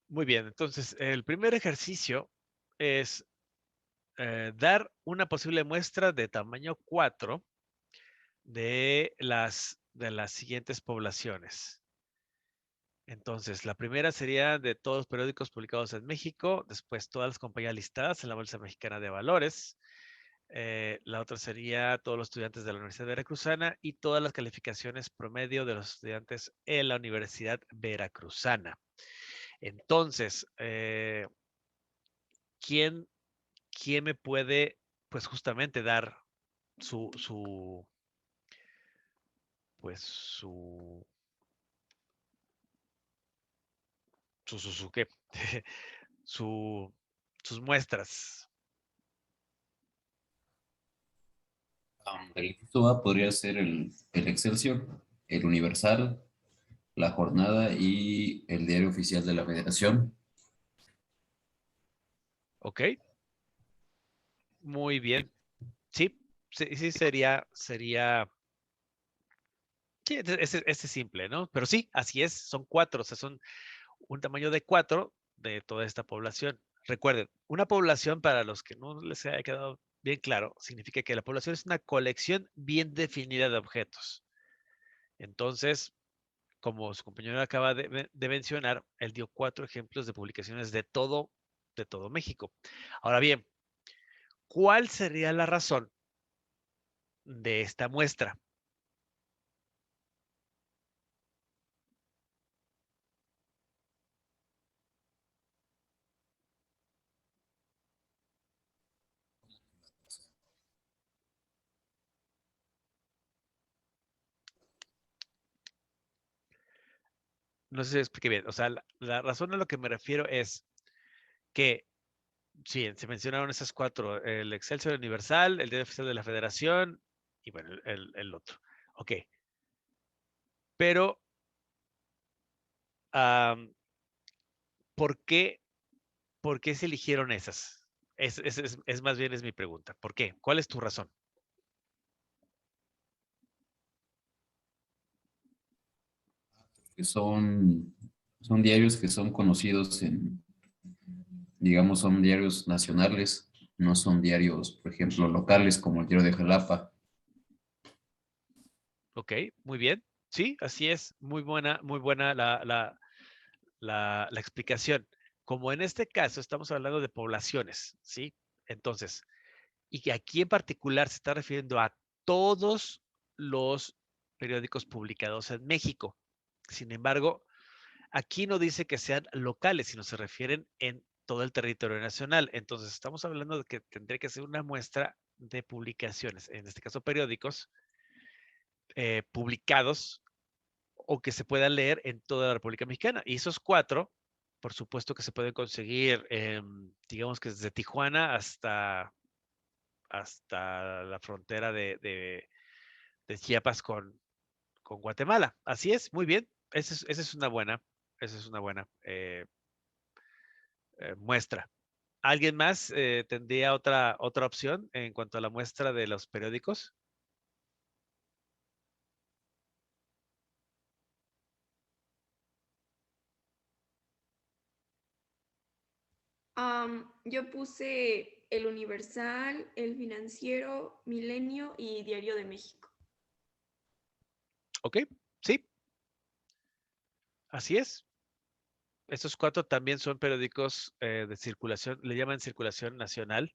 Muy bien, entonces el primer ejercicio es dar una posible muestra de tamaño 4 de las siguientes poblaciones. Entonces, la primera sería de todos los periódicos publicados en México, después todas las compañías listadas en la Bolsa Mexicana de Valores. La otra sería todos los estudiantes de la Universidad Veracruzana y todas las calificaciones promedio de los estudiantes en la Universidad Veracruzana. Entonces, ¿quién, quién me puede, pues justamente dar su, su, pues su qué? su, sus muestras? El inciso A podría ser el Excelsior, el Universal, la Jornada y el Diario Oficial de la Federación. ¿Ok? Muy bien. Sí, sí, sí sí, ese es simple, ¿no? Pero sí, así es, son 4, o sea, son un tamaño de 4 de toda esta población. Recuerden, una población, para los que no les haya quedado bien claro, significa que la población es una colección bien definida de objetos. Entonces, como su compañero acaba de mencionar, él dio 4 ejemplos de publicaciones de todo México. Ahora bien, ¿cuál sería la razón de esta muestra? No sé si expliqué bien. O sea, la razón a lo que me refiero es que, sí, se mencionaron esas 4, el Excelsior Universal, el Diario Oficial de la Federación y bueno, el otro. Ok, pero am, ¿por qué, por qué se eligieron esas? Es más bien es mi pregunta. ¿Por qué? ¿Cuál es tu razón? Que son diarios que son conocidos digamos, son diarios nacionales, no son diarios, por ejemplo, locales como el Diario de Jalapa. Ok, muy bien. Sí, así es. Muy buena la explicación. Como en este caso estamos hablando de poblaciones, ¿sí? Entonces, y que aquí en particular se está refiriendo a todos los periódicos publicados en México. Sin embargo, aquí no dice que sean locales, sino se refieren en todo el territorio nacional. Entonces, estamos hablando de que tendría que ser una muestra de publicaciones, en este caso periódicos, publicados o que se puedan leer en toda la República Mexicana. Y esos 4, por supuesto que se pueden conseguir, digamos que desde Tijuana hasta la frontera de Chiapas con Guatemala. Así es, muy bien. Esa es una buena muestra. ¿Alguien más tendría otra opción en cuanto a la muestra de los periódicos? Yo puse El Universal, El Financiero, Milenio y Diario de México. Ok, sí, así es. Estos 4 también son periódicos de circulación, le llaman circulación nacional.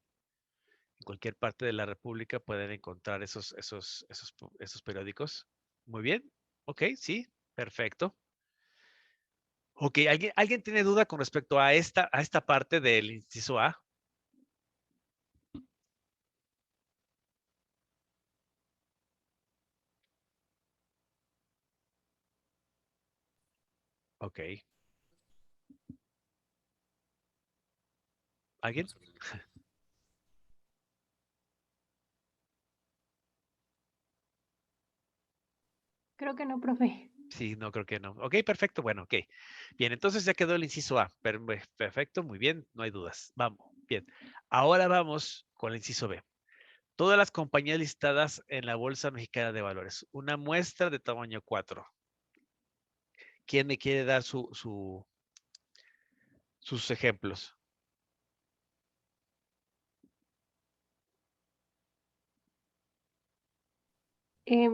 En cualquier parte de la República pueden encontrar esos periódicos. Muy bien, ok, sí, perfecto. Ok, ¿alguien tiene duda con respecto a esta parte del inciso A? Ok, ¿alguien? Creo que no, profe. Sí, no, creo que no. Ok, perfecto, bueno, ok. Bien, entonces ya quedó el inciso A. Perfecto, muy bien, no hay dudas. Vamos, bien. Ahora vamos con el inciso B. Todas las compañías listadas en la Bolsa Mexicana de Valores. Una muestra de tamaño 4. ¿Quién me quiere dar sus ejemplos.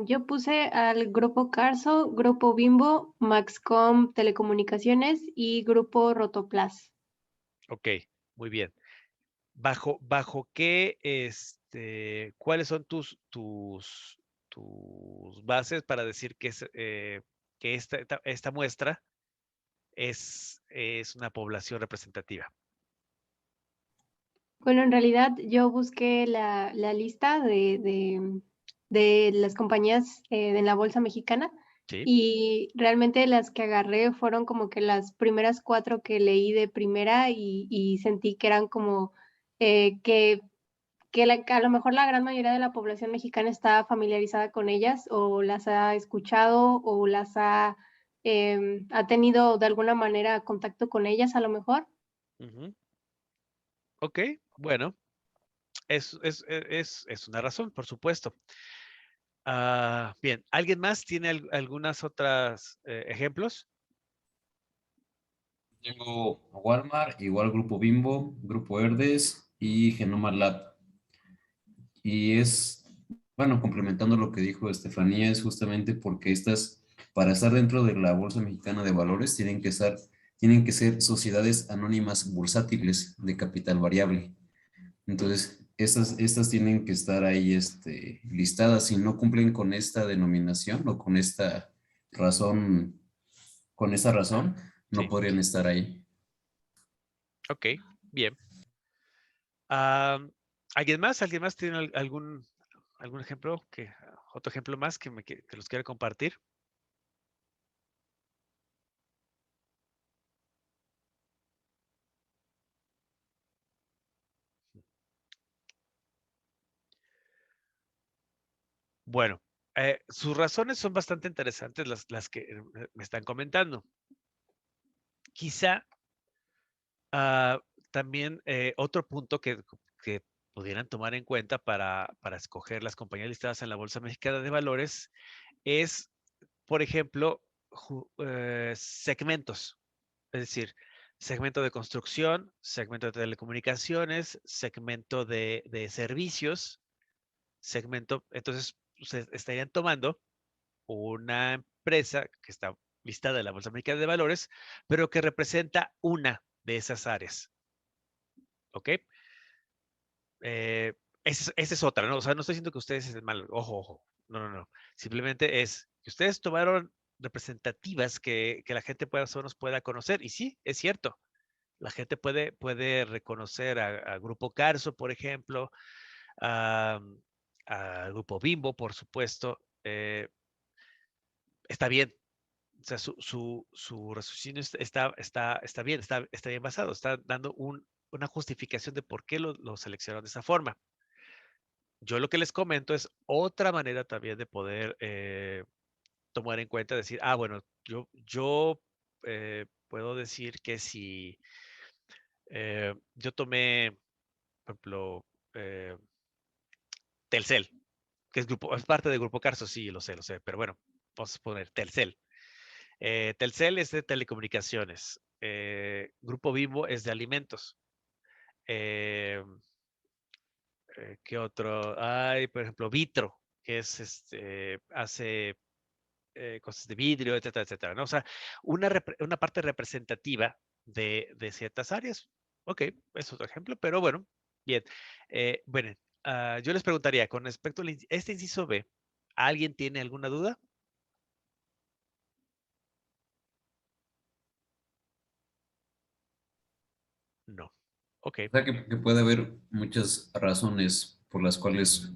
Yo puse al Grupo Carso, Grupo Bimbo, Maxcom Telecomunicaciones y Grupo Rotoplas. Ok, muy bien. ¿Bajo qué, cuáles son tus bases para decir que, que esta muestra es una población representativa? Bueno, en realidad yo busqué la lista de las compañías en la bolsa mexicana Sí, y realmente las que agarré fueron como que las primeras 4 que leí de primera y sentí que eran como que a lo mejor la gran mayoría de la población mexicana está familiarizada con ellas o las ha escuchado o ha tenido de alguna manera contacto con ellas a lo mejor. ujú. Ok, bueno, es una razón, por supuesto. Bien, ¿alguien más tiene algunas otras ejemplos? Tengo Walmart, igual Grupo Bimbo, Grupo Herdes y Genoma Lab. Y bueno, complementando lo que dijo Estefanía, es justamente porque para estar dentro de la Bolsa Mexicana de Valores, tienen que ser sociedades anónimas bursátiles de capital variable. Entonces, estas tienen que estar ahí listadas. Si no cumplen con esta denominación o razón, con esa razón, no Sí, podrían estar ahí. ok, bien. Ah, ¿Alguien más? ¿Alguien más tiene algún ejemplo, otro ejemplo más que los quiera compartir? Bueno, sus razones son bastante interesantes las que me están comentando. Quizá también otro punto que pudieran tomar en cuenta para escoger las compañías listadas en la Bolsa Mexicana de Valores es, por ejemplo, segmentos. Es decir, segmento de construcción, segmento de telecomunicaciones, segmento de servicios, entonces se estarían tomando una empresa que está listada en la Bolsa Mexicana de Valores, pero que representa una de esas áreas. ¿Ok? Eh, esa es otra, ¿no? O sea, no estoy diciendo que ustedes es mal, ojo, ojo. No, no, no. Simplemente es que ustedes tomaron representativas que la gente más o menos pueda conocer. Y sí, es cierto. La gente puede reconocer a Grupo Carso, por ejemplo, a, a Grupo Bimbo, por supuesto. Está bien. O sea, su raciocinio está bien, está bien basado. Está dando una justificación de por qué lo seleccionaron de esa forma. Yo lo que les comento es otra manera también de poder tomar en cuenta, decir, bueno, yo puedo decir que si yo tomé, por ejemplo, Telcel, que es parte del Grupo Carso, sí, lo sé, pero bueno, vamos a poner Telcel. Telcel es de telecomunicaciones, Grupo Bimbo es de alimentos. Eh, ¿Qué otro? Hay, por ejemplo, Vitro, que es hace cosas de vidrio, etcétera, etcétera, ¿no? O sea, una parte representativa de ciertas áreas. Ok, es otro ejemplo, pero bueno, bien. Bueno, yo les preguntaría, con respecto a este inciso B, ¿alguien tiene alguna duda? No. Ok, O sea que puede haber muchas razones por las cuales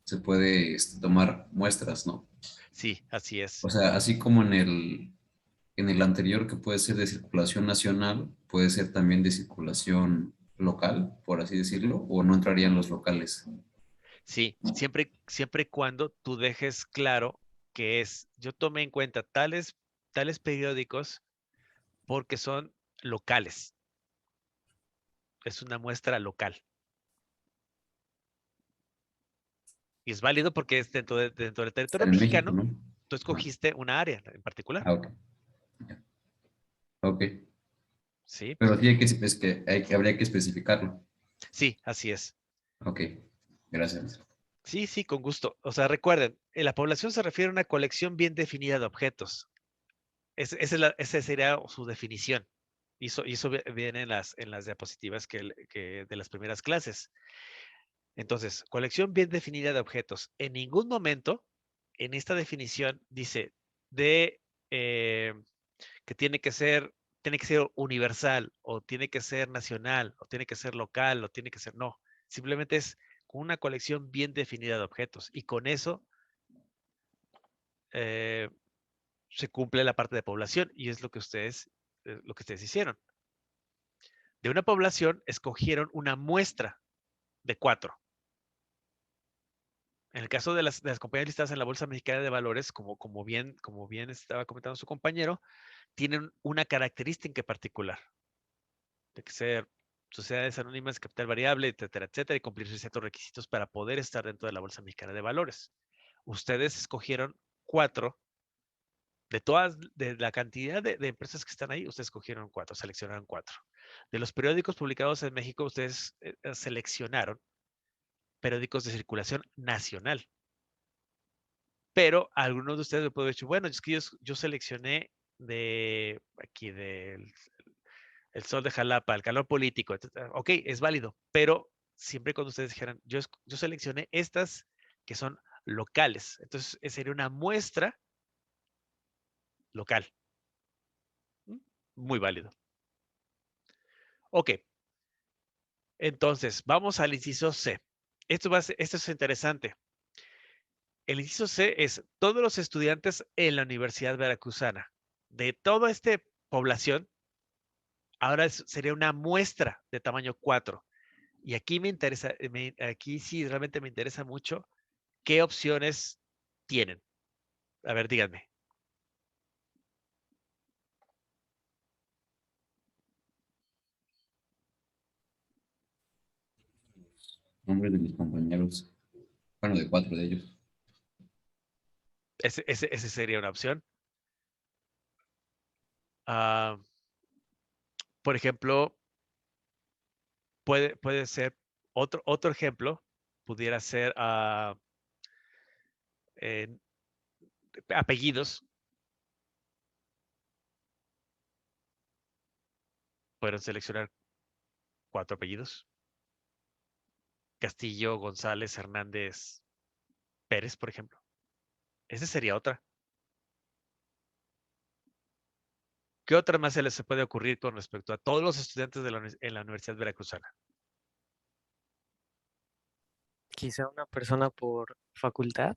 se puede tomar muestras, ¿no? sí, así O es. sea, así como en el anterior que puede ser de circulación nacional, puede ser también de circulación local, por así decirlo, o no entrarían los locales. Sí, siempre y cuando tú dejes claro que yo tomé en cuenta tales periódicos porque son locales. Es una muestra local. Y es válido porque es dentro del territorio Están en México, mexicano, ¿no? tú Ah, escogiste una área en particular. ok. Ya. Ok. ¿sí? Pero sí habría que especificarlo. Sí, así es. Ok, gracias. Sí, sí, con gusto. O sea, recuerden, la población se refiere a una colección bien definida de objetos. Esa sería su definición. Y eso viene en las diapositivas de las primeras clases. Entonces, colección bien definida de objetos. En ningún momento en esta definición dice de eh, que tiene que ser universal, o tiene que ser nacional, o tiene que ser local, o tiene que ser, no. Simplemente es una colección bien definida de objetos. Y con eso eh, se cumple la parte de población, y es lo que ustedes hicieron. De una población escogieron una muestra de 4. En el caso de las compañías listadas en la Bolsa Mexicana de Valores, como bien estaba comentando su compañero, tienen una característica en particular, de que ser sociedades anónimas, capital variable, etcétera, etcétera, y cumplir ciertos requisitos para poder estar dentro de la Bolsa Mexicana de Valores. Ustedes escogieron 4. De la cantidad de empresas que están ahí, ustedes escogieron 4, seleccionaron 4. De los periódicos publicados en México, ustedes seleccionaron periódicos de circulación nacional. Pero algunos de ustedes me pueden decir, bueno, es que yo seleccioné de aquí del El Sol de Jalapa, el calor político, etc. Ok, es válido, pero siempre cuando ustedes dijeran, yo seleccioné estas que son locales. Entonces, sería una muestra local. Muy válido. Ok, entonces vamos al inciso C. Esto es interesante. El inciso C es todos los estudiantes en la Universidad Veracruzana. De toda esta población, ahora sería una muestra de tamaño 4. Y aquí me interesa, aquí sí realmente me interesa mucho qué opciones tienen. A ver, díganme. Nombres de mis compañeros. Bueno, de 4 de ellos. Ese sería una opción. Ah, por ejemplo, puede ser otro ejemplo, pudiera ser en apellidos. Pueden seleccionar 4 apellidos. Castillo, González, Hernández, Pérez, por ejemplo. Esa sería otra. ¿Qué otra más se les puede ocurrir con respecto a todos los estudiantes en la Universidad Veracruzana? Quizá una persona por facultad.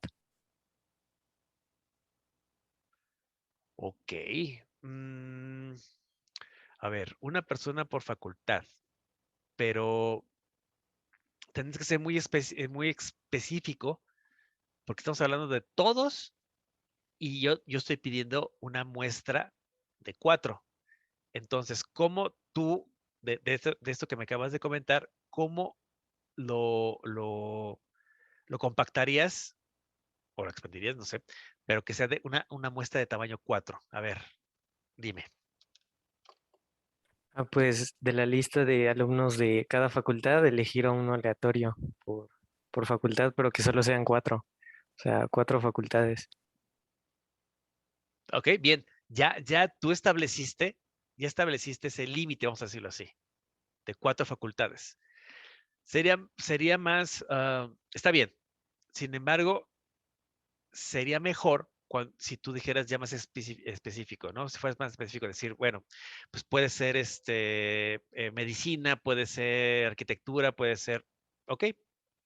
Ok. A ver, una persona por facultad, pero tendrás que ser muy específico, porque estamos hablando de todos y yo estoy pidiendo una muestra de 4. Entonces, ¿cómo tú, de esto que me acabas de comentar, cómo lo compactarías o lo expandirías, no sé, pero que sea de una muestra de tamaño 4? A ver, dime. Pues de la lista de alumnos de cada facultad, elegir a uno aleatorio por facultad, pero que solo sean 4. O sea, 4 facultades. Ok, bien. Ya estableciste ese límite, vamos a decirlo así, de 4 facultades. Sería más, está bien. Sin embargo, sería mejor si tú dijeras ya más específico, ¿no? Si fueras más específico, decir, bueno, pues puede ser medicina, puede ser arquitectura, puede ser, ok.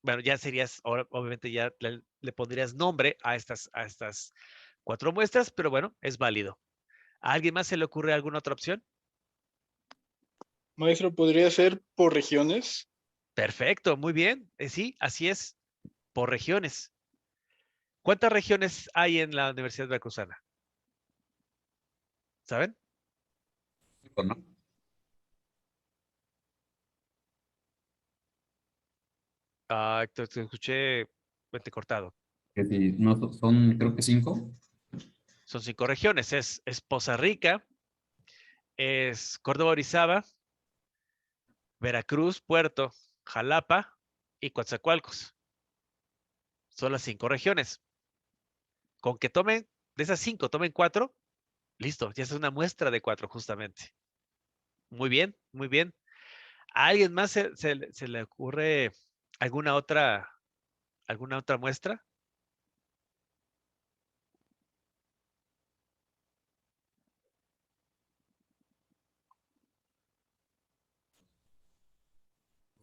Bueno, ya serías, obviamente ya le pondrías nombre a estas 4 muestras, pero bueno, es válido. ¿A alguien más se le ocurre alguna otra opción? Maestro, ¿podría ser por regiones? Perfecto, muy bien. Sí, así es, por regiones. ¿Cuántas regiones hay en la Universidad Veracruzana? ¿Saben? ¿No? Te escuché cortado. Que si no, son, creo que 5. Son 5 regiones. Es Poza Rica, es Córdoba, Orizaba, Veracruz, Puerto, Jalapa y Coatzacoalcos. Son las 5 regiones. Con que tomen, de esas 5, tomen 4, listo, ya es una muestra de 4 justamente. Muy bien, muy bien. ¿A alguien más se le ocurre alguna otra muestra?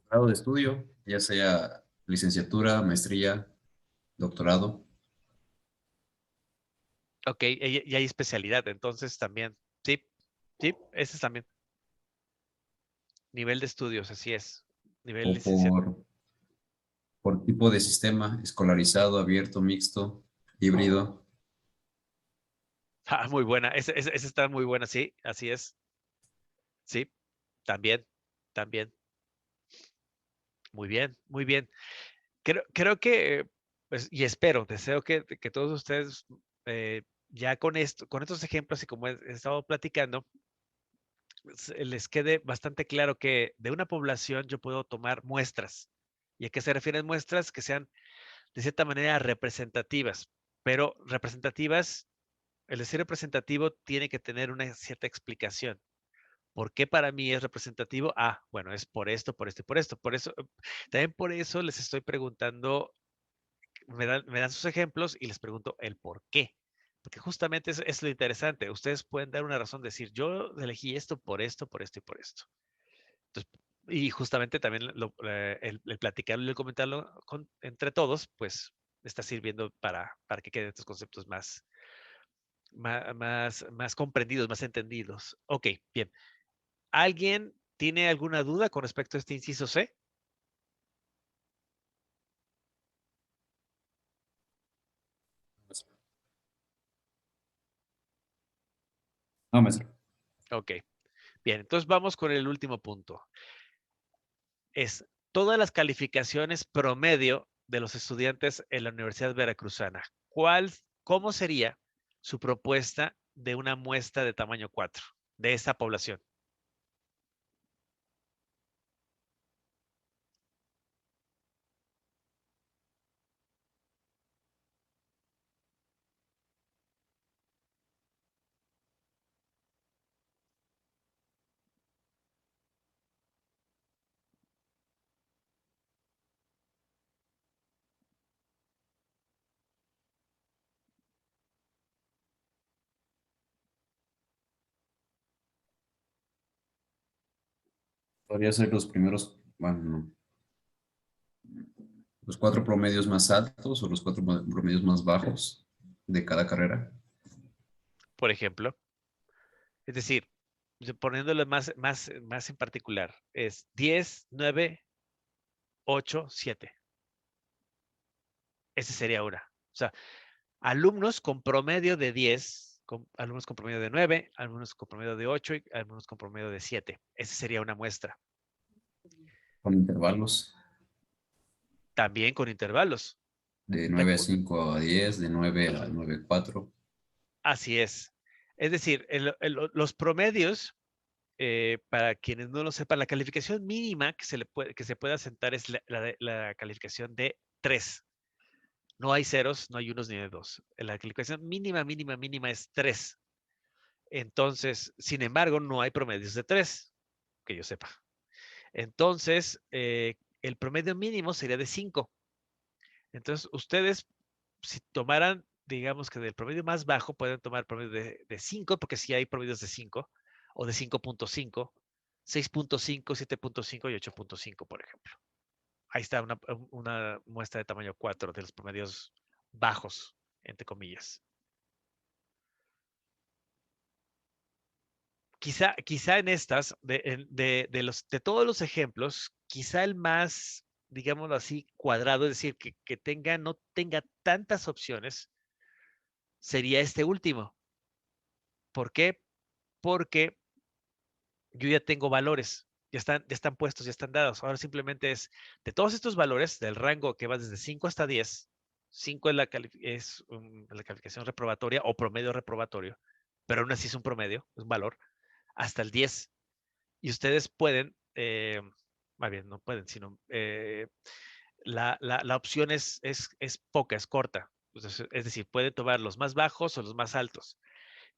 Grado de estudio, ya sea licenciatura, maestría, doctorado. Ok, y hay especialidad, entonces también. Sí, sí, ese es también. Nivel de estudios, así es. Nivel O licenciatura. por tipo de sistema, escolarizado, abierto, mixto, híbrido. Ah, muy buena. Esa está muy buena, sí, así es. Sí, también, también. Muy bien, muy bien. Creo que, pues, y espero, deseo que todos ustedes, ya con esto, con estos ejemplos y como he estado platicando, les quede bastante claro que de una población yo puedo tomar muestras. ¿Y a qué se refieren muestras? Que sean de cierta manera representativas, pero representativas, el decir representativo tiene que tener una cierta explicación. ¿Por qué para mí es representativo? Ah, bueno, es por esto, por esto y por esto. Por eso, también por eso les estoy preguntando, me dan sus ejemplos y les pregunto el por qué. Porque justamente es lo interesante. Ustedes pueden dar una razón, decir, yo elegí esto por esto, por esto y por esto. Entonces, y justamente también el platicarlo y el comentarlo entre todos, pues está sirviendo para que queden estos conceptos más comprendidos, más entendidos. Ok, bien. ¿Alguien tiene alguna duda con respecto a este inciso C? No, maestro. Ok, bien. Entonces vamos con el último punto. Es todas las calificaciones promedio de los estudiantes en la Universidad Veracruzana. ¿Cómo sería su propuesta de una muestra de tamaño 4 de esa población? Podría ser los primeros, bueno, los 4 promedios más altos o los 4 promedios más bajos de cada carrera. Por ejemplo, es decir, poniéndolo más en particular, es 10, 9, 8, 7. Ese sería una. O sea, alumnos con promedio de 10, alumnos con promedio de 9, alumnos con promedio de 8 y alumnos con promedio de 7. Esa sería una muestra. Con intervalos También con intervalos. de De 9 a acu- 5 a 10, de 9 a 9 a 4. Así es. Es decir, los promedios, para quienes no lo sepan, la calificación mínima que se puede asentar es la calificación de 3. No hay ceros, no hay unos ni de dos. La calificación mínima, mínima, mínima es 3. Entonces, sin embargo, no hay promedios de 3, que yo sepa. Entonces, el promedio mínimo sería de 5. Entonces, ustedes, si tomaran, digamos que del promedio más bajo, pueden tomar promedio de 5, porque sí hay promedios de 5, o de 5.5, 6.5, 7.5 y 8.5, por ejemplo. Ahí está una muestra de tamaño 4 de los promedios bajos, entre comillas. Quizá en estas, de todos los ejemplos, quizá el más, digámoslo así, cuadrado, es decir, no tenga tantas opciones, sería este último. ¿Por qué? Porque yo ya tengo valores, ya están puestos, ya están dados. Ahora simplemente es de todos estos valores, del rango que va desde 5 hasta 10, 5 es la calificación reprobatoria o promedio reprobatorio, pero aún así es un promedio, es un valor. hasta el 10. Y ustedes pueden, más bien no pueden, sino la opción es poca, es corta. Entonces, es decir, pueden tomar los más bajos o los más altos.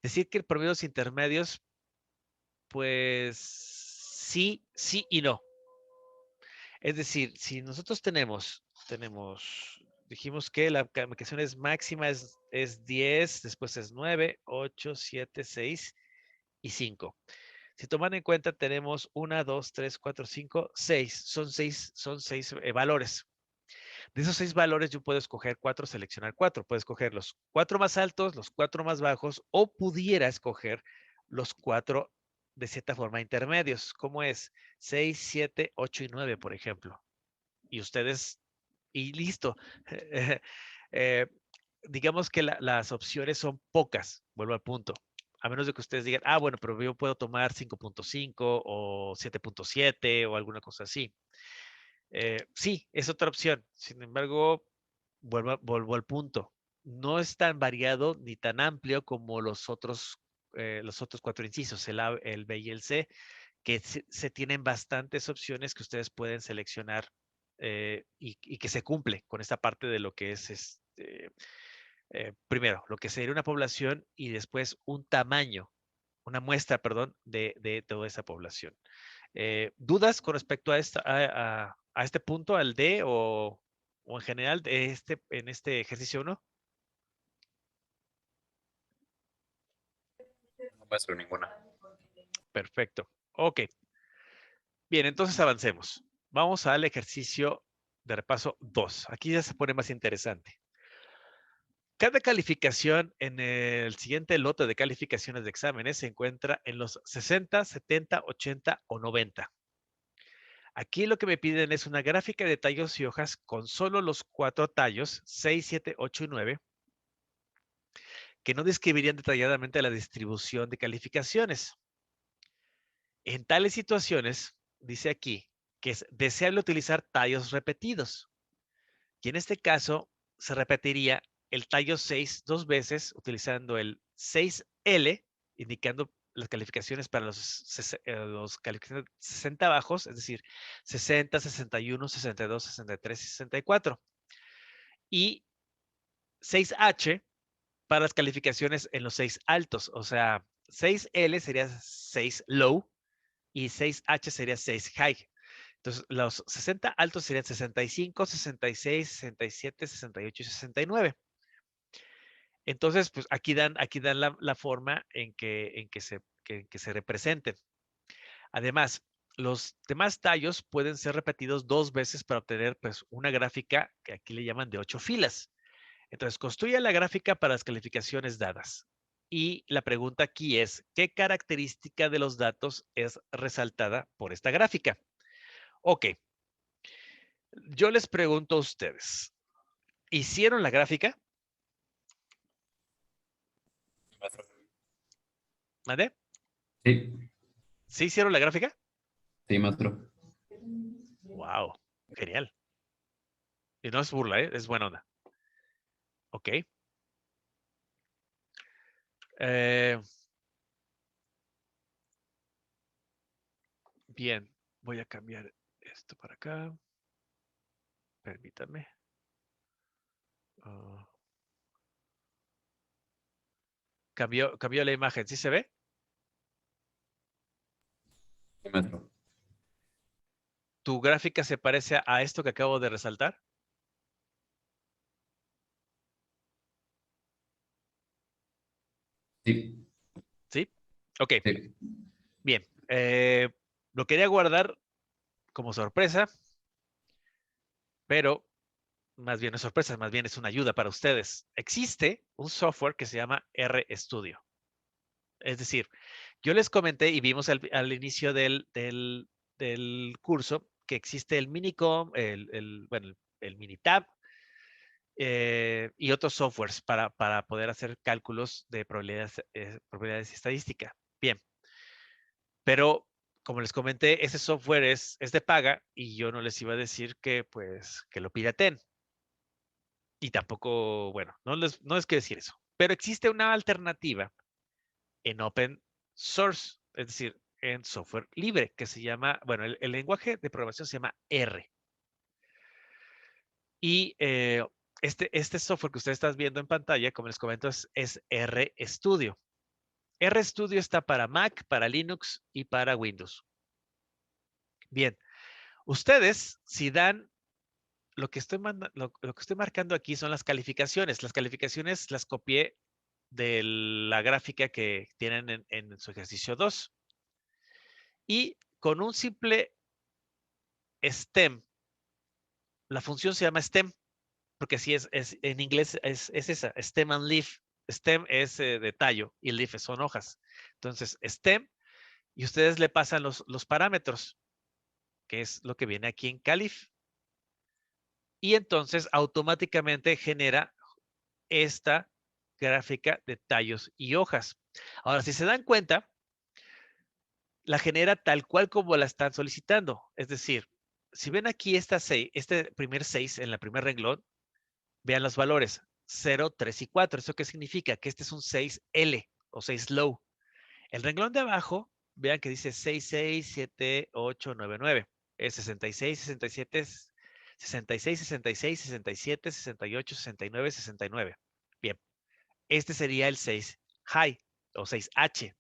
Decir que el promedios intermedios, pues sí y no. Es decir, si nosotros dijimos que la calificación es máxima es 10, después es 9, 8, 7, 6 y 5. Si toman en cuenta, tenemos 1, 2, 3, 4, 5, 6. Son seis valores. De esos 6 valores yo puedo escoger 4, seleccionar 4. Puedo escoger los 4 más altos, los 4 más bajos, o pudiera escoger los 4 de cierta forma intermedios, como es 6, 7, 8 y 9, por ejemplo. Y ustedes, y listo. Eh, digamos que las opciones son pocas, vuelvo al punto. A menos de que ustedes digan, bueno, pero yo puedo tomar 5.5 o 7.7 o alguna cosa así. Sí, es otra opción. Sin embargo, vuelvo al punto. No es tan variado ni tan amplio como los otros 4 incisos, el A, el B y el C, que se tienen bastantes opciones que ustedes pueden seleccionar y que se cumple con esta parte de lo que es primero, lo que sería una población y después un tamaño, una muestra, perdón, de toda esa población. ¿Dudas con respecto a este punto, al D o en general en este ejercicio 1? No muestro ninguna. Perfecto. Ok. Bien, entonces avancemos. Vamos al ejercicio de repaso 2. Aquí ya se pone más interesante. Cada calificación en el siguiente lote de calificaciones de exámenes se encuentra en los 60, 70, 80 o 90. Aquí lo que me piden es una gráfica de tallos y hojas con solo los 4 tallos, 6, 7, 8 y 9, que no describirían detalladamente la distribución de calificaciones. En tales situaciones, dice aquí, que es deseable utilizar tallos repetidos. Y en este caso, se repetiría el tallo 6 2 veces, utilizando el 6L, indicando las calificaciones para los calificaciones 60 bajos, es decir, 60, 61, 62, 63 y 64. Y 6H para las calificaciones en los 6 altos, o sea, 6L sería 6 low y 6H sería 6 high. Entonces, los 60 altos serían 65, 66, 67, 68 y 69. Entonces, pues aquí dan la forma en que se representen. Además, los demás tallos pueden ser repetidos 2 veces para obtener pues, una gráfica que aquí le llaman de 8 filas. Entonces, construye la gráfica para las calificaciones dadas. Y la pregunta aquí es, ¿qué característica de los datos es resaltada por esta gráfica? Ok, yo les pregunto a ustedes, ¿hicieron la gráfica? ¿Mande? Sí, ¿Sí hicieron la gráfica? sí, maestro. Wow, genial. Y no es burla, ¿eh? Es buena onda. Ok. Bien, voy a cambiar esto para acá. Permítanme. Ah, cambió la imagen. ¿Sí se ve? Sí, maestro. ¿Tu gráfica se parece a esto que acabo de resaltar? Sí, ¿Sí? Ok, sí. bien. Lo quería guardar como sorpresa, pero más bien no es sorpresa, más bien es una ayuda para ustedes. Existe un software que se llama RStudio. Es decir, yo les comenté y vimos al inicio del curso que existe el Minicom, bueno, el Minitab y otros softwares para poder hacer cálculos de probabilidades y estadística. Bien, pero como les comenté, ese software es de paga y yo no les iba a decir que pues que lo piraten. Y tampoco, bueno, no es que decir eso. Pero existe una alternativa en open source es decir, en software libre, que se llama, bueno, el lenguaje de programación se llama R. Y este software que ustedes están viendo en pantalla, como les comento, es RStudio. RStudio está para Mac, para Linux y para Windows. Bien, ustedes, si dan, lo que estoy marcando aquí son las calificaciones. Las calificaciones las copié de la gráfica que tienen en su ejercicio 2. Y con un simple STEM, la función se llama STEM, porque así es en inglés es esa, STEM and leaf. STEM es de tallo y leaf son hojas. Entonces, STEM, y ustedes le pasan los parámetros, que es lo que viene aquí en Calif. Y entonces automáticamente genera esta gráfica de tallos y hojas. Ahora, si se dan cuenta, la genera tal cual como la están solicitando. Es decir, si ven aquí este primer 6 en la primer renglón, vean los valores 0, 3 y 4. ¿Eso qué significa? Que este es un 6L o 6 low. El renglón de abajo, vean que dice 6, 6, 7, 8, 9, 9. Es 66, 67, 66, 66, 67, 68, 69, 69. Bien, este sería el 6 high o 6H.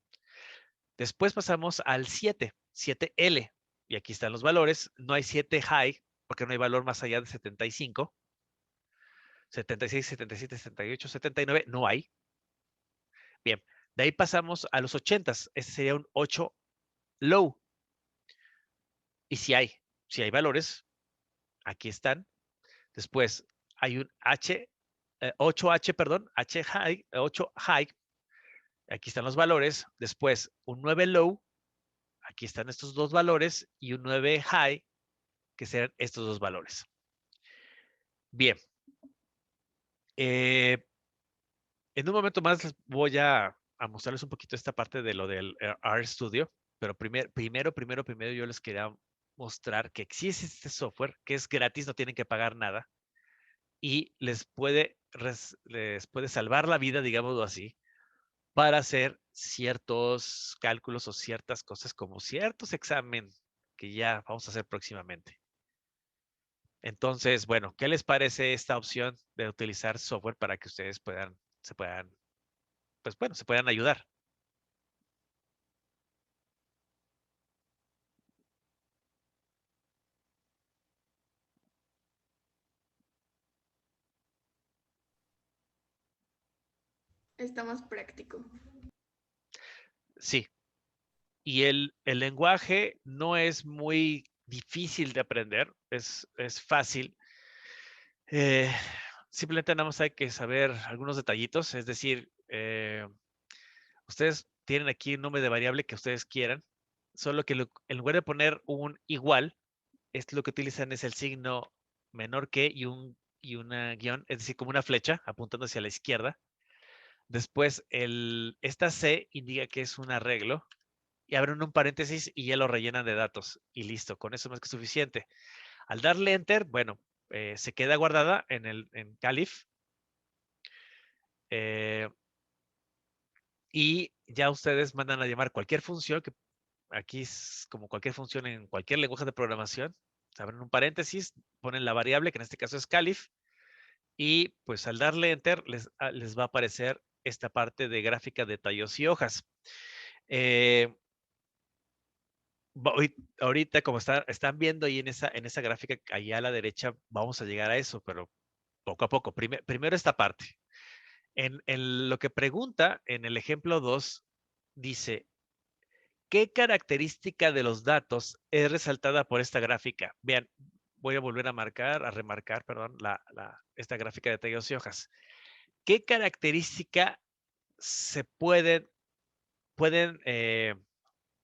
Después pasamos al 7, 7L. Y aquí están los valores. No hay 7 high porque no hay valor más allá de 75. 76, 77, 78, 79. No hay. Bien, de ahí pasamos a los 80. Este sería un 8 low. Y si hay valores, aquí están. Después hay un 8H, perdón, H high, 8 high. Aquí están los valores. Después un 9 low. Aquí están estos dos valores. Y un 9 high, que serán estos dos valores. Bien. En un momento más les voy a mostrarles un poquito esta parte de lo del RStudio, pero primero yo les quería mostrar que existe este software que es gratis, no tienen que pagar nada y les puede salvar la vida, digámoslo así, para hacer ciertos cálculos o ciertas cosas como ciertos exámenes que ya vamos a hacer próximamente. Entonces, bueno, ¿qué les parece esta opción de utilizar software para que ustedes se puedan ayudar? Está más práctico. Sí. Y el lenguaje no es muy difícil de aprender, es fácil. Simplemente nada más hay que saber algunos detallitos, es decir, ustedes tienen aquí un nombre de variable que ustedes quieran, solo que en lugar de poner un igual, lo que utilizan es el signo menor que y una guión, es decir, como una flecha apuntando hacia la izquierda. Después, esta C indica que es un arreglo y abren un paréntesis y ya lo rellenan de datos y listo, con eso más que suficiente. Al darle enter, bueno, se queda guardada en Calif y ya ustedes mandan a llamar cualquier función, que aquí es como cualquier función en cualquier lenguaje de programación, abren un paréntesis, ponen la variable, que en este caso es Calif, y pues al darle enter les va a aparecer esta parte de gráfica de tallos y hojas. Ahorita, como están viendo ahí en esa gráfica, allá a la derecha, vamos a llegar a eso, pero poco a poco. Primero esta parte. En lo que pregunta, en el ejemplo 2, dice, ¿qué característica de los datos es resaltada por esta gráfica? Vean, voy a volver a remarcar, perdón, esta gráfica de tallos y hojas. ¿Qué característica se pueden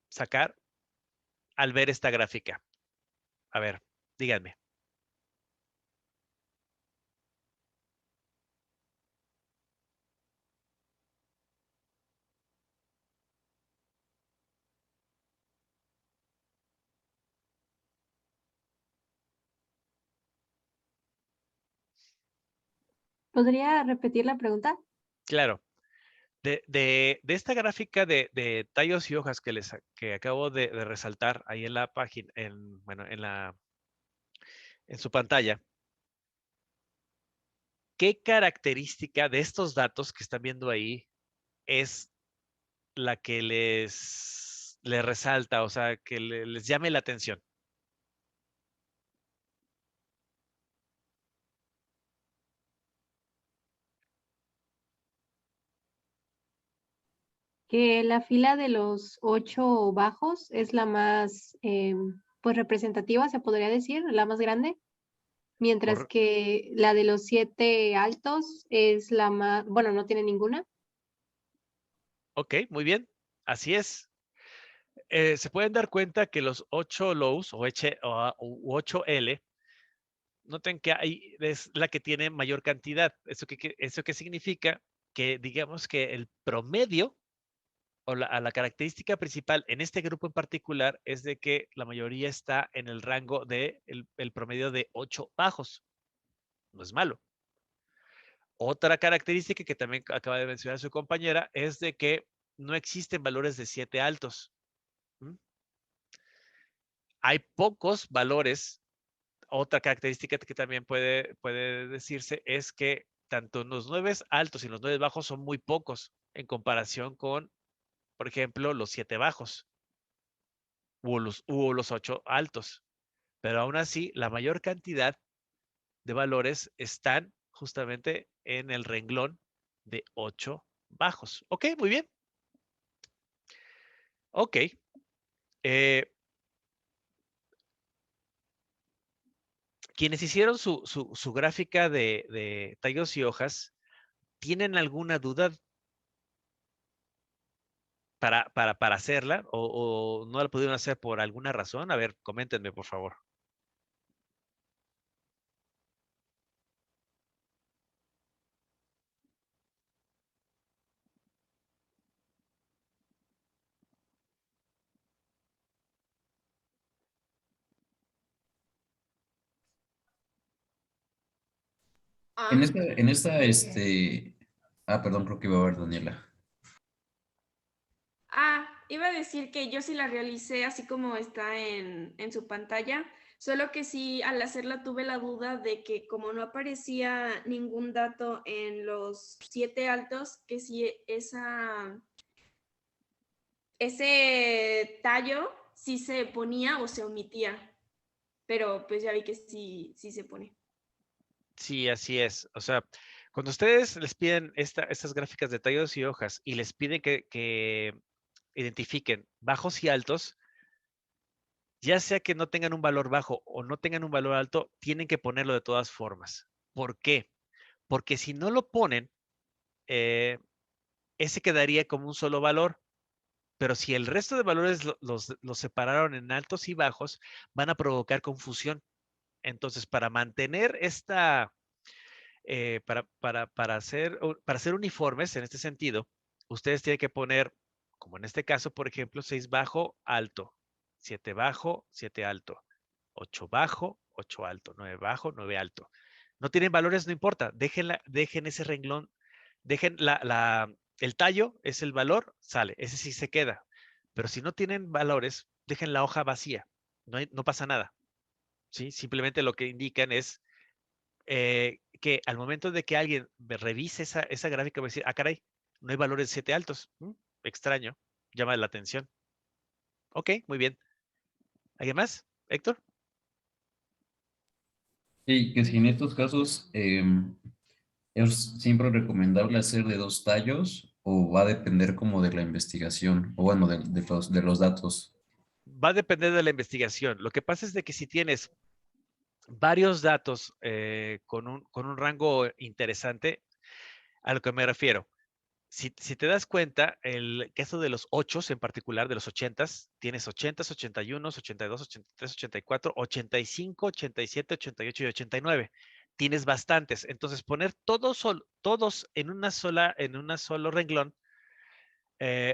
sacar al ver esta gráfica? A ver, díganme. ¿Podría repetir la pregunta? Claro. De esta gráfica de tallos y hojas que acabo de resaltar ahí en la página, bueno, en su pantalla, ¿qué característica de estos datos que están viendo ahí es la que les resalta, o sea, que les llame la atención? Que la fila de los 8 bajos es la más pues representativa, se podría decir, la más grande, mientras Cor- que la de los 7 altos es la más, bueno, no tiene ninguna. ok, muy bien, así es. Se pueden dar cuenta que los 8 lows u 8L, noten que ahí es la que tiene mayor cantidad. ¿Eso qué significa? Que digamos que el promedio o la característica principal en este grupo en particular es de que la mayoría está en el rango de el promedio de 8 bajos. No es malo. Otra característica que también acaba de mencionar su compañera es de que no existen valores de 7 altos. ¿Mm? Hay pocos valores. Otra característica que también puede decirse es que tanto los 9 altos y los 9 bajos son muy pocos en comparación con, por ejemplo, los 7 bajos u los 8 altos. Pero aún así, la mayor cantidad de valores están justamente en el renglón de 8 bajos. Ok, muy bien. Ok. Eh, quienes hicieron su gráfica de tallos y hojas, ¿tienen alguna duda para hacerla o no la pudieron hacer por alguna razón? A ver, coméntenme, por favor. En Ah, esta, perdón, creo que iba a ver Daniela. iba a decir que yo sí la realicé así como está en su pantalla, solo que sí al hacerla tuve la duda de que como no aparecía ningún dato en los 7 altos, que si ese tallo sí se ponía o se omitía, pero pues ya vi que sí se pone. Sí, así es. O sea, cuando ustedes les piden estas gráficas de tallos y hojas y les piden que identifiquen bajos y altos, ya sea que no tengan un valor bajo o no tengan un valor alto, tienen que ponerlo de todas formas. ¿Por qué? Porque si no lo ponen, eh, ese quedaría como un solo valor. Pero si el resto de valores los separaron en altos y bajos, van a provocar confusión. Entonces, para mantener para ser uniformes en este sentido, ustedes tienen que poner, como en este caso, por ejemplo, 6 bajo, alto, 7 bajo, 7 alto, 8 bajo, 8 alto, 9 bajo, 9 alto. No tienen valores, no importa, dejen ese renglón, dejen el tallo, es el valor, sale, ese sí se queda. Pero si no tienen valores, dejen la hoja vacía, no pasa nada. ¿Sí? Simplemente lo que indican es que al momento de que alguien revise esa gráfica, va a decir, ah, caray, no hay valores 7 altos. Extraño, llama la atención. Ok, muy bien. ¿Alguien más? Héctor. Sí, que si en estos casos es siempre recomendable hacer de 2 tallos o va a depender como de la investigación o bueno, de los datos. Va a depender de la investigación. Lo que pasa es de que si tienes varios datos con un rango interesante, a lo que me refiero, si te das cuenta, el caso de los 8 en particular, de los 80s, tienes 80s, 81, 82, 83, 84, 85, 87, 88 y 89. Tienes bastantes. Entonces, poner todos en una solo renglón,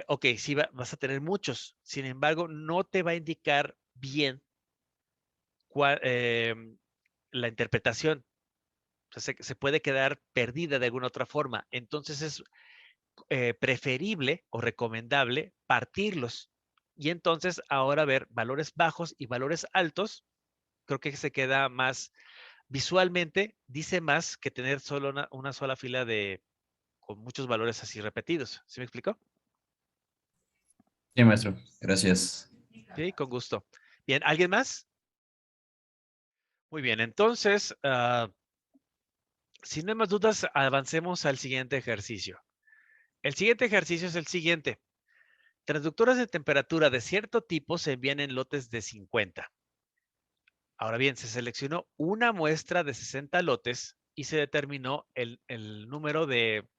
ok, sí vas a tener muchos. Sin embargo, no te va a indicar bien la interpretación. O sea, se puede quedar perdida de alguna otra forma. Entonces, preferible o recomendable partirlos. Y entonces ahora ver valores bajos y valores altos, creo que se queda más visualmente, dice más que tener solo una sola fila con muchos valores así repetidos. ¿Sí me explico? Sí, maestro. Gracias. Sí, con gusto. Bien, ¿alguien más? Muy bien, entonces, si no hay más dudas, avancemos al siguiente ejercicio. El siguiente ejercicio es el siguiente. Transductores de temperatura de cierto tipo se envían en lotes de 50. Ahora bien, se seleccionó una muestra de 60 lotes y se determinó el número de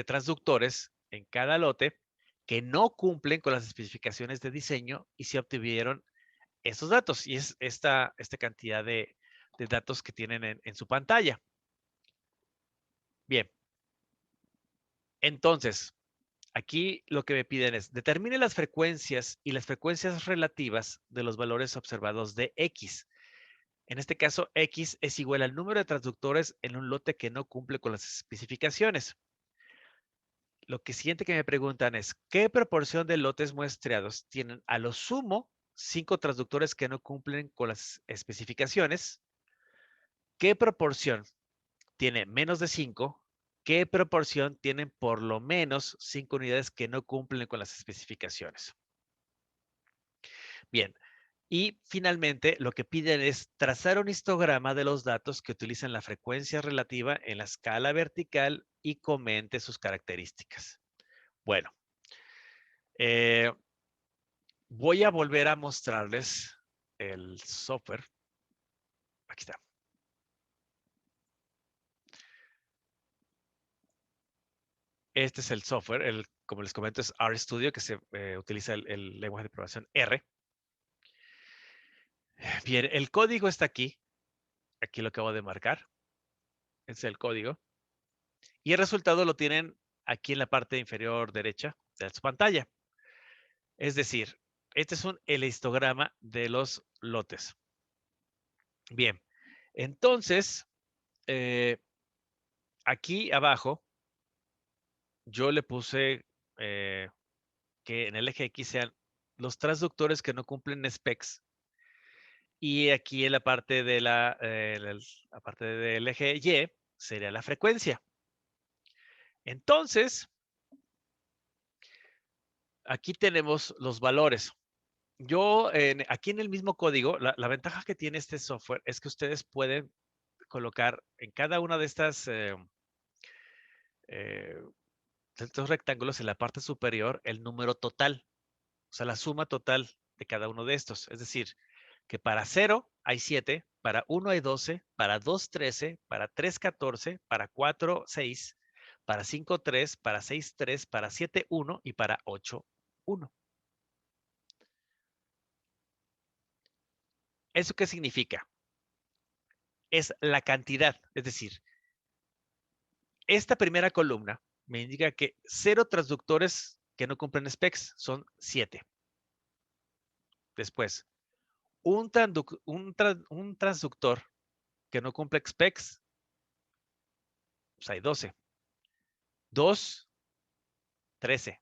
transductores en cada lote que no cumplen con las especificaciones de diseño y se obtuvieron esos datos. Y es esta cantidad de datos que tienen en su pantalla. Bien. Entonces, aquí lo que me piden es, determine las frecuencias y las frecuencias relativas de los valores observados de X. En este caso, X es igual al número de transductores en un lote que no cumple con las especificaciones. Lo que siguiente que me preguntan es, ¿qué proporción de lotes muestreados tienen a lo sumo 5 transductores que no cumplen con las especificaciones? ¿Qué proporción tiene menos de 5? ¿Qué proporción tienen por lo menos 5 unidades que no cumplen con las especificaciones? Bien, y finalmente lo que piden es trazar un histograma de los datos que utilizan la frecuencia relativa en la escala vertical y comente sus características. Bueno, eh, voy a volver a mostrarles el software. Aquí está. Este es el software, como les comento, es RStudio, que se utiliza el lenguaje de programación R. Bien, el código está aquí. Aquí lo acabo de marcar. Este es el código. Y el resultado lo tienen aquí en la parte inferior derecha de su pantalla. Es decir, este es el histograma de los lotes. Bien, entonces, aquí abajo, yo le puse que en el eje X sean los transductores que no cumplen specs. Y aquí en la parte la parte del eje Y sería la frecuencia. Entonces, aquí tenemos los valores. Aquí en el mismo código, la ventaja que tiene este software es que ustedes pueden colocar en cada una de de estos rectángulos en la parte superior el número total, o sea, la suma total de cada uno de estos. Es decir, que para 0 hay 7, para 1 hay 12, para 2, 13, para 3, 14, para 4, 6, para 5, 3, para 6, 3, para 7, 1 y para 8, 1. ¿Eso qué significa? Es la cantidad, es decir, esta primera columna me indica que 0 transductores que no cumplen specs son 7. Después, un transductor que no cumple specs, pues hay 12. 2, 13.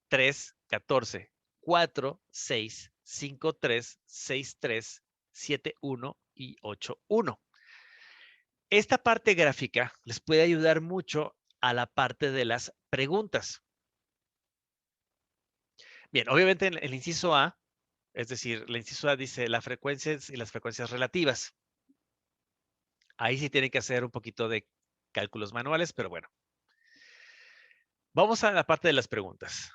3, 14. 4, 6, 5, 3, 6, 3, 7, 1 y 8, 1. Esta parte gráfica les puede ayudar mucho a la parte de las preguntas. Bien, obviamente en el inciso A, es decir, el inciso A dice las frecuencias y las frecuencias relativas. Ahí sí tienen que hacer un poquito de cálculos manuales, pero bueno. Vamos a la parte de las preguntas.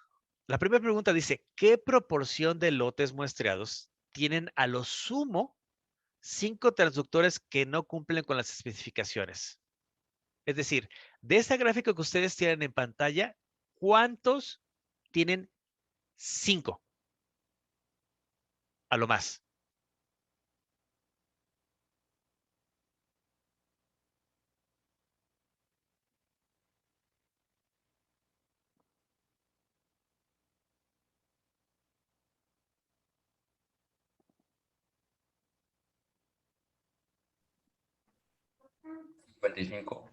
La primera pregunta dice, ¿qué proporción de lotes muestreados tienen a lo sumo 5 transductores que no cumplen con las especificaciones? Es decir, de esa gráfica que ustedes tienen en pantalla, ¿cuántos tienen 5 a lo más? $55.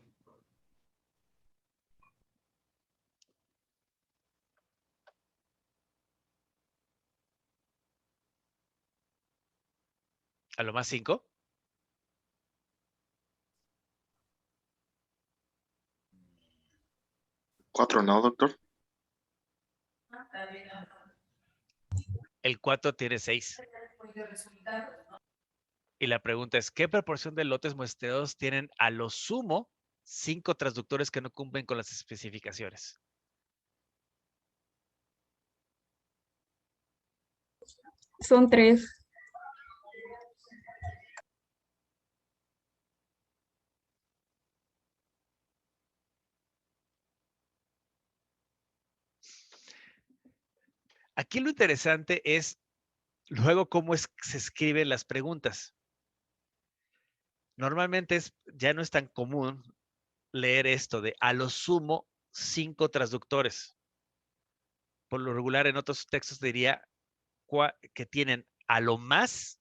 A lo más 5. Cuatro, ¿no, doctor? El 4 tiene 6. Y la pregunta es, ¿qué proporción de lotes muestreados tienen a lo sumo 5 transductores que no cumplen con las especificaciones? Son 3. Aquí lo interesante es luego cómo se escriben las preguntas. Normalmente ya no es tan común leer esto de a lo sumo 5 transductores. Por lo regular en otros textos diría que tienen a lo más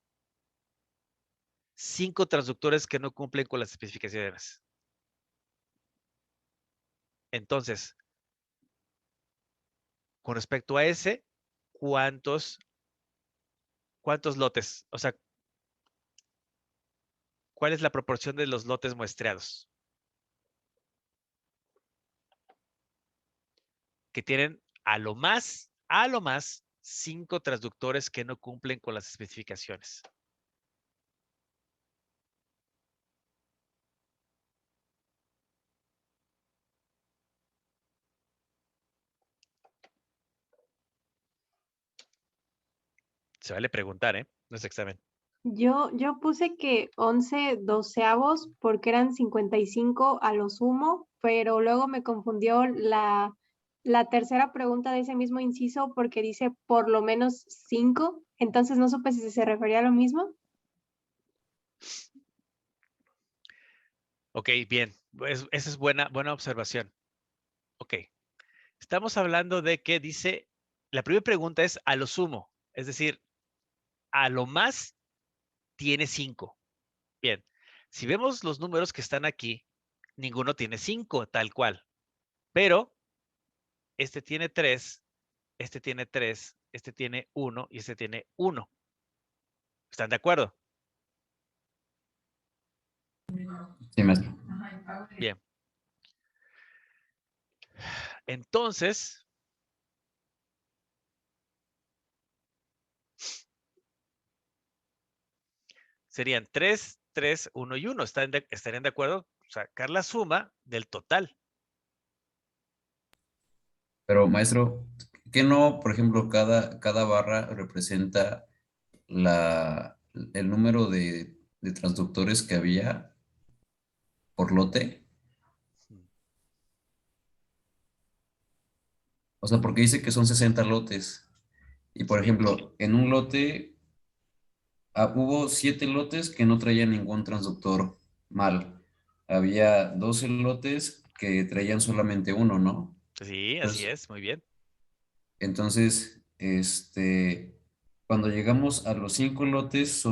5 transductores que no cumplen con las especificaciones. Entonces, con respecto a ese, ¿cuántos lotes? O sea, ¿cuál es la proporción de los lotes muestreados? Que tienen a lo más 5 transductores que no cumplen con las especificaciones. Se vale preguntar, ¿eh? No es examen. Yo puse que 11 doceavos porque eran 55 a lo sumo, pero luego me confundió la tercera pregunta de ese mismo inciso porque dice por lo menos 5, entonces no supe si se refería a lo mismo. Ok, bien. Esa es buena observación. Ok. Estamos hablando de que dice, la primera pregunta es a lo sumo, es decir, a lo más tiene 5. Bien, si vemos los números que están aquí, ninguno tiene 5 tal cual, pero este tiene 3, este tiene 3, este tiene 1 y este tiene 1. ¿Están de acuerdo? Sí, maestro. Bien. Entonces, serían 3, 3, 1 y 1. ¿Estarían de acuerdo? Sacar la suma del total. Pero, maestro, ¿qué no, por ejemplo, cada barra representa el número de transductores que había por lote? O sea, porque dice que son 60 lotes. Y, por Sí. ejemplo, en un lote hubo 7 lotes que no traían ningún transductor mal. Había 12 lotes que traían solamente uno, ¿no? Sí, así Entonces, es, muy bien. cuando llegamos a los 5 lotes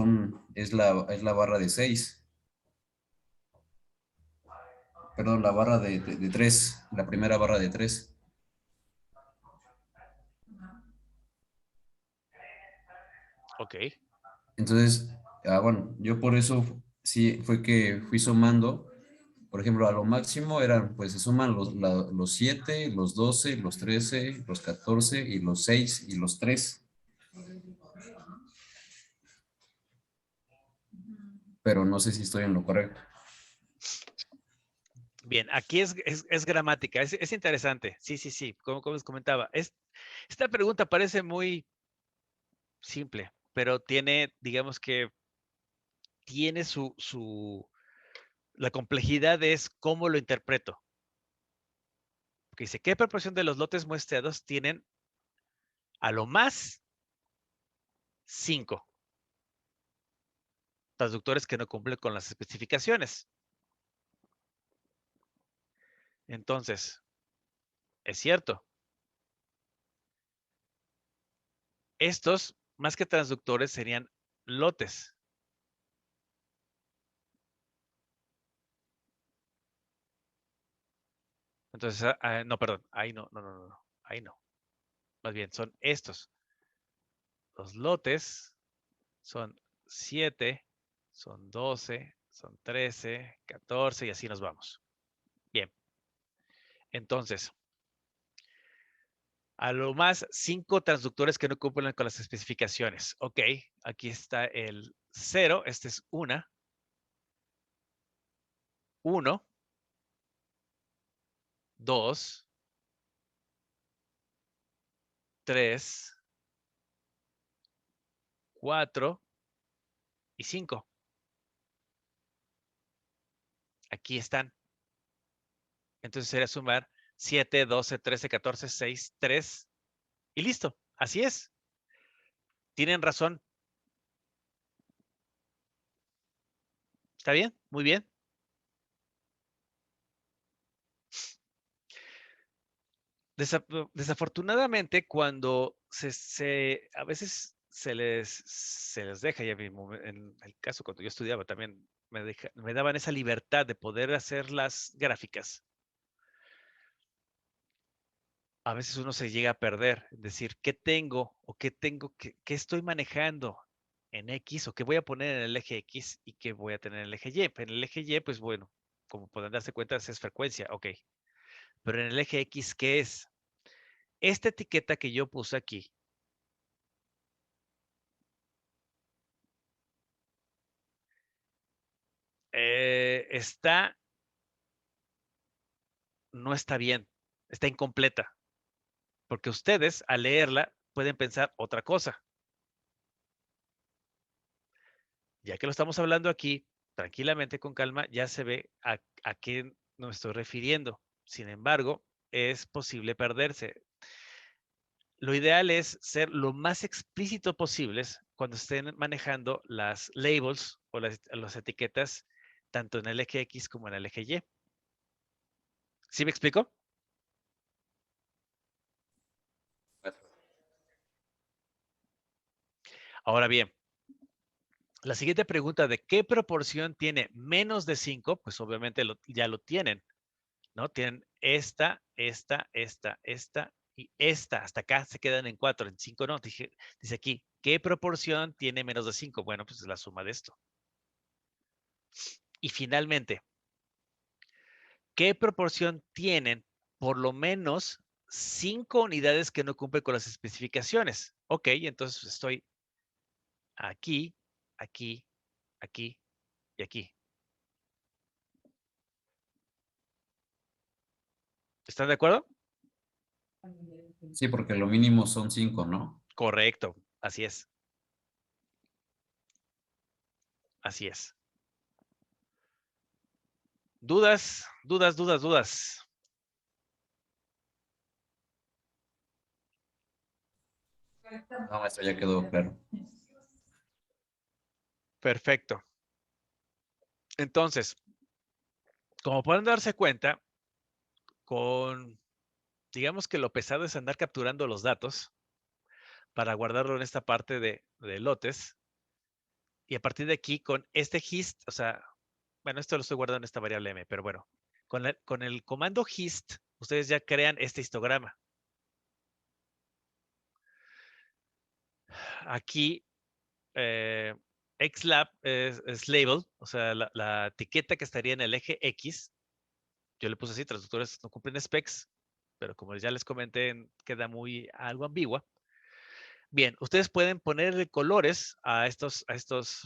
es la barra de 6. Perdón, la barra de 3, la primera barra de 3. Ok. Entonces, bueno, yo por eso sí fue que fui sumando. Por ejemplo, a lo máximo eran, pues se suman los 7, los 12, los 13, los 14 y los 6 y los 3. Pero no sé si estoy en lo correcto. Bien, aquí es gramática, es interesante. Sí, sí, sí, como les comentaba. Esta pregunta parece muy simple, pero tiene, digamos que tiene la complejidad es cómo lo interpreto. Porque dice, ¿qué proporción de los lotes muestreados tienen a lo más 5 transductores que no cumplen con las especificaciones? Entonces, es cierto. Estos, más que transductores, serían lotes. Entonces, no, perdón, ahí no, ahí no. Más bien, son estos. Los lotes son 7, son 12, son 13, 14 y así nos vamos. Bien. Entonces, a lo más 5 transductores que no cumplen con las especificaciones. Ok, aquí está el 0, este es 1, 2, 3, 4 y 5. Aquí están. Entonces sería sumar 7, 12, 13, 14, 6, 3 y listo. Así es. Tienen razón. ¿Está bien? Muy bien. Desafortunadamente, cuando a veces se les deja, ya mismo, en el caso cuando yo estudiaba también me daban esa libertad de poder hacer las gráficas. A veces uno se llega a perder, es decir, ¿qué tengo o qué estoy manejando en X o qué voy a poner en el eje X y qué voy a tener en el eje Y? En el eje Y, pues bueno, como pueden darse cuenta, es frecuencia, ok. Pero en el eje X, ¿qué es? Esta etiqueta que yo puse aquí, no está bien, está incompleta, porque ustedes al leerla pueden pensar otra cosa. Ya que lo estamos hablando aquí, tranquilamente, con calma, ya se ve a qué nos estoy refiriendo. Sin embargo, es posible perderse. Lo ideal es ser lo más explícito posibles cuando estén manejando las labels o las etiquetas, tanto en el eje X como en el eje Y. ¿Sí me explico? Ahora bien, la siguiente pregunta de qué proporción tiene menos de 5, pues obviamente ya lo tienen, ¿no? Tienen esta y esta. Hasta acá se quedan en 4, en 5 no. Dice aquí, ¿qué proporción tiene menos de 5? Bueno, pues es la suma de esto. Y finalmente, ¿qué proporción tienen por lo menos 5 unidades que no cumplen con las especificaciones? Ok, entonces estoy aquí, aquí, aquí y aquí. ¿Están de acuerdo? Sí, porque lo mínimo son 5, ¿no? Correcto, así es. Así es. ¿Dudas? ¿Dudas, dudas, dudas? No, eso ya quedó claro. Perfecto. Entonces, como pueden darse cuenta, digamos que lo pesado es andar capturando los datos para guardarlo en esta parte de lotes. Y a partir de aquí, con este hist, o sea, bueno, esto lo estoy guardando en esta variable m, pero bueno, con el comando hist, ustedes ya crean este histograma. Aquí, xlab es label, o sea, la etiqueta que estaría en el eje X. Yo le puse así, traductores no cumplen specs, pero como ya les comenté, queda algo ambigua. Bien, ustedes pueden ponerle colores a estos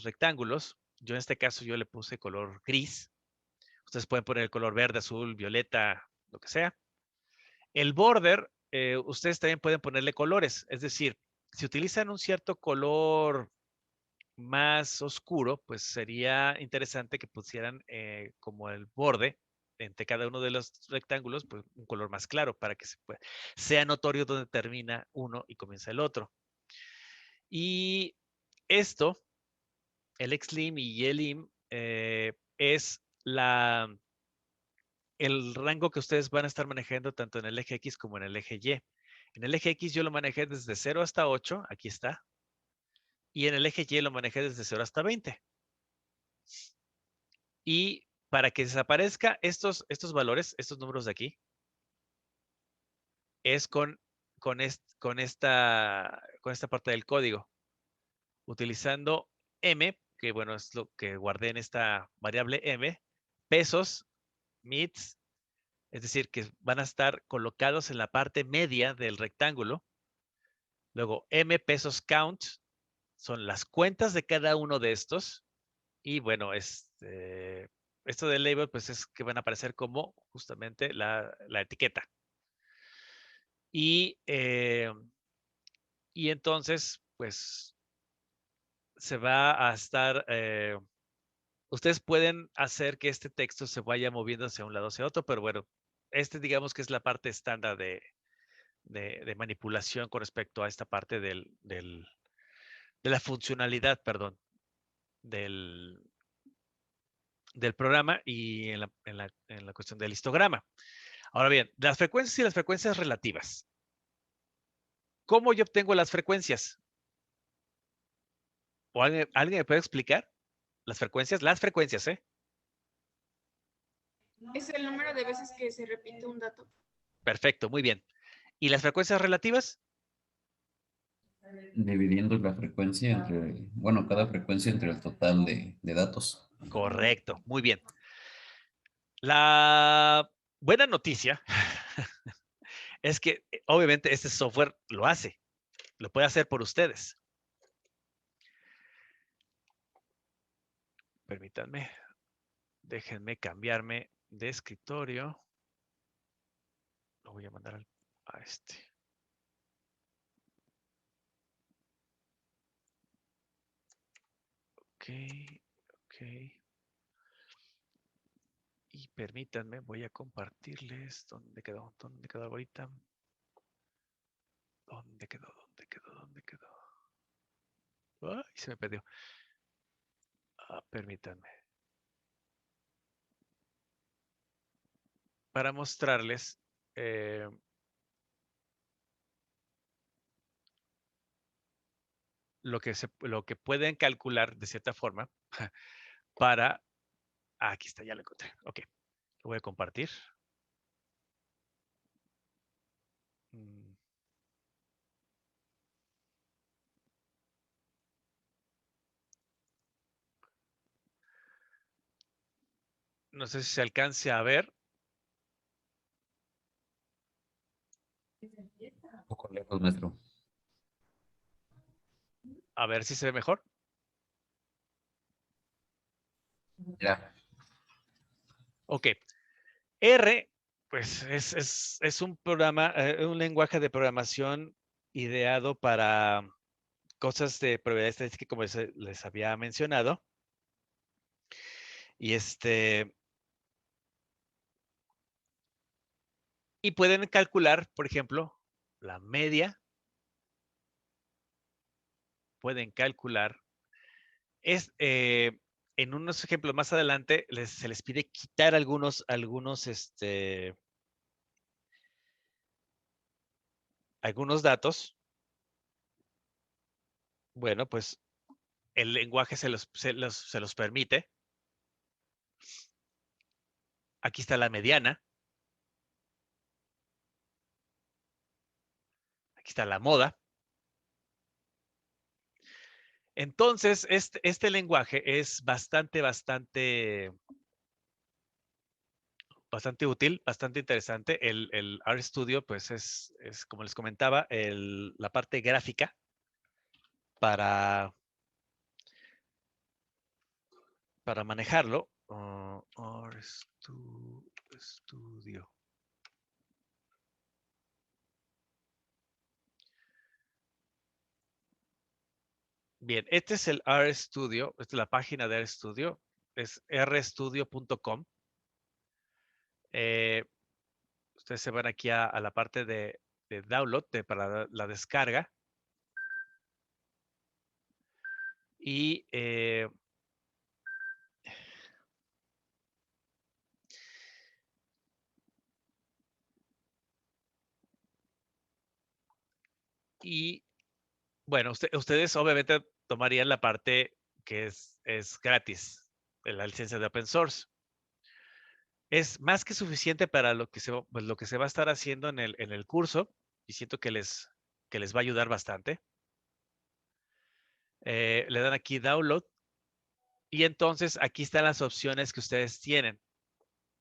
rectángulos. Yo en este caso, yo le puse color gris. Ustedes pueden poner el color verde, azul, violeta, lo que sea. El border, ustedes también pueden ponerle colores. Es decir, si utilizan un cierto color más oscuro, pues sería interesante que pusieran como el borde entre cada uno de los rectángulos, pues un color más claro para que sea notorio dónde termina uno y comienza el otro. Y esto, el XLIM y YLIM, es el rango que ustedes van a estar manejando tanto en el eje X como en el eje Y. En el eje X yo lo manejé desde 0 hasta 8, aquí está. Y en el eje Y lo manejé desde 0 hasta 20. Y para que desaparezca estos valores, estos números de aquí, es con esta parte del código, utilizando M que bueno, es lo que guardé en esta variable m, pesos, mids, es decir, que van a estar colocados en la parte media del rectángulo. Luego m pesos count, son las cuentas de cada uno de estos. Y bueno, esto del label, pues es que van a aparecer como justamente la etiqueta. Y entonces, pues se va a estar, ustedes pueden hacer que este texto se vaya moviendo hacia un lado hacia otro, pero bueno, digamos que es la parte estándar de manipulación con respecto a esta parte de la funcionalidad, perdón, del programa y en la cuestión del histograma. Ahora bien, las frecuencias y las frecuencias relativas. ¿Cómo yo obtengo las frecuencias? ¿O alguien me puede explicar? Las frecuencias, ¿eh? Es el número de veces que se repite un dato. Perfecto, muy bien. ¿Y las frecuencias relativas? Dividiendo la frecuencia entre, bueno, cada frecuencia entre el total de datos. Correcto, muy bien. La buena noticia es que obviamente este software lo hace, lo puede hacer por ustedes. Permítanme, déjenme cambiarme de escritorio. Lo voy a mandar a este. Ok, ok. Y permítanme, voy a compartirles. ¿Dónde quedó? ¿Dónde quedó ahorita? ¿Dónde quedó? ¿Dónde quedó? ¿Dónde quedó? Ay, se me perdió. Permítanme. Para mostrarles lo que pueden calcular de cierta forma para... aquí está, ya lo encontré. Ok, lo voy a compartir. No sé si se alcance a ver. Un poco lejos, maestro. A ver si se ve mejor. Ya. Ok. R, pues es un programa, un lenguaje de programación ideado para cosas de probabilidad estadística, como les había mencionado. Y y pueden calcular, por ejemplo, la media. Pueden calcular. En unos ejemplos más adelante se les pide quitar algunos datos. Bueno, pues el lenguaje se los permite. Aquí está la mediana. Aquí está la moda. Entonces, este lenguaje es bastante útil, bastante interesante. El RStudio, pues es como les comentaba, la parte gráfica para manejarlo. RStudio. Bien, este es el RStudio, esta es la página de RStudio, es rstudio.com. Ustedes se van aquí a la parte de download, para la descarga. Y bueno, ustedes obviamente tomarían la parte que es gratis, de la licencia de open source. Es más que suficiente para lo que se va a estar haciendo en el curso, y siento que les va a ayudar bastante. Le dan aquí download Y entonces aquí están las opciones que ustedes tienen.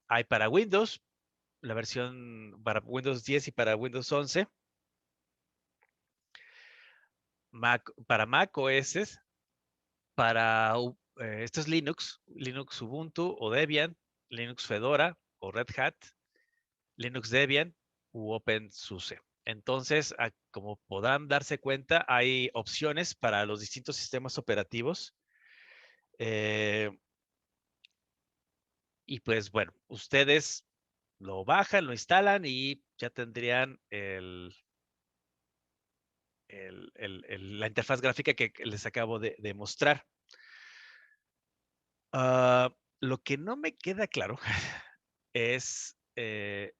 Hay para Windows, la versión para Windows 10 y para Windows 11. Para Mac OS, para esto es Linux, Linux Ubuntu o Debian, Linux Fedora o Red Hat, Linux Debian u OpenSUSE. Entonces, como podrán darse cuenta, hay opciones para los distintos sistemas operativos. Y pues bueno, ustedes lo bajan, lo instalan y ya tendrían la interfaz gráfica que les acabo de mostrar. Lo que no me queda claro es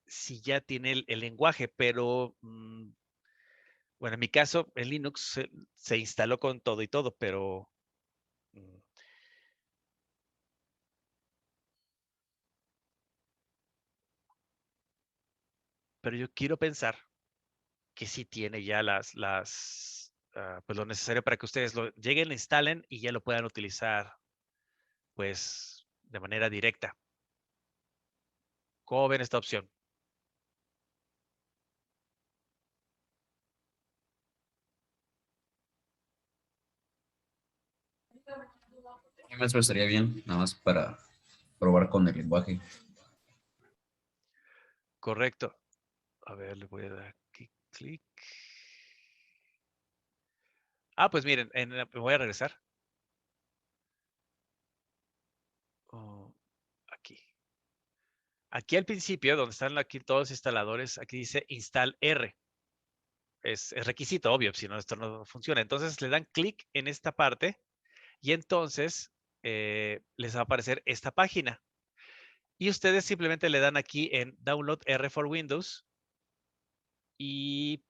si ya tiene el lenguaje, pero bueno, en mi caso, en Linux se instaló con todo y todo, pero yo quiero pensar que sí tiene ya pues lo necesario para que ustedes lo lleguen, instalen y ya lo puedan utilizar pues de manera directa. ¿Cómo ven esta opción? Sí, maestro, estaría bien, nada más para probar con el lenguaje. Correcto. A ver, le voy a dar aquí clic. Pues miren, me voy a regresar. Aquí. Aquí al principio, donde están aquí todos los instaladores, aquí dice install R. Es requisito, obvio, si no, esto no funciona. Entonces le dan clic en esta parte y entonces les va a aparecer esta página. Y ustedes simplemente le dan aquí en Download R for Windows y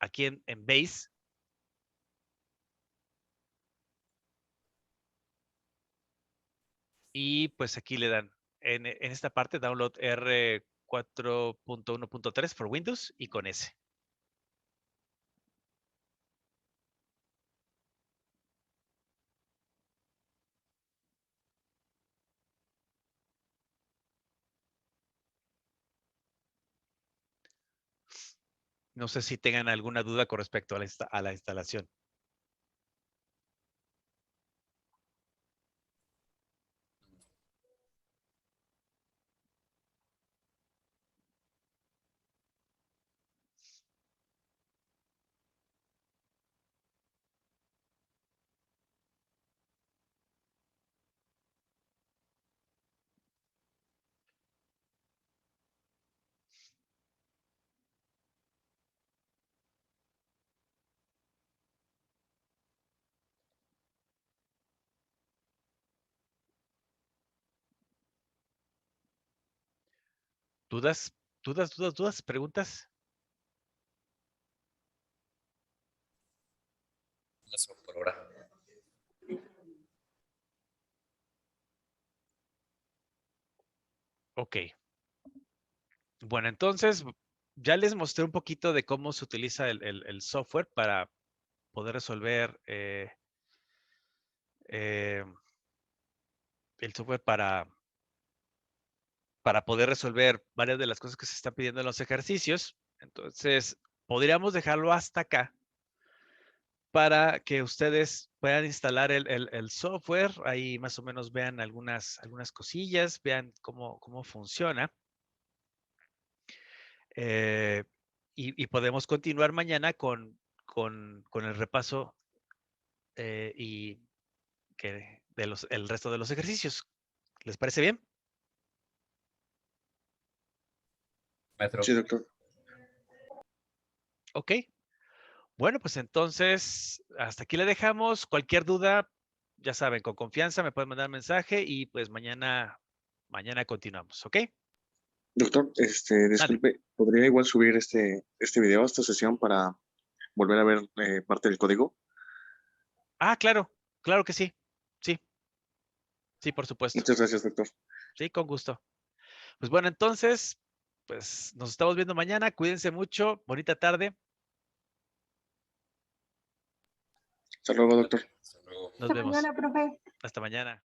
aquí en Base. Y pues aquí le dan en esta parte Download R 4.1.3 for Windows y con ese. No sé si tengan alguna duda con respecto a la instalación. ¿Dudas? ¿Dudas? ¿Preguntas? Eso por ahora. Ok. Bueno, entonces ya les mostré un poquito de cómo se utiliza el software para poder resolver el software para poder resolver varias de las cosas que se están pidiendo en los ejercicios. Entonces, podríamos dejarlo hasta acá para que ustedes puedan instalar el software. Ahí más o menos vean algunas cosillas, vean cómo funciona. Y podemos continuar mañana con el repaso y el resto de los ejercicios. ¿Les parece bien? Maestro. Sí, doctor. Ok. Bueno, pues entonces hasta aquí le dejamos. Cualquier duda, ya saben, con confianza me pueden mandar mensaje y pues mañana continuamos, ¿ok? Doctor, Dale. disculpe, ¿podría igual subir este video, esta sesión para volver a ver parte del código? Claro que sí. Sí, por supuesto. Muchas gracias, doctor. Sí, con gusto. Pues bueno, entonces, pues nos estamos viendo mañana. Cuídense mucho. Bonita tarde. Hasta luego, doctor. Hasta luego. Nos Hasta vemos. mañana, profe. Hasta mañana.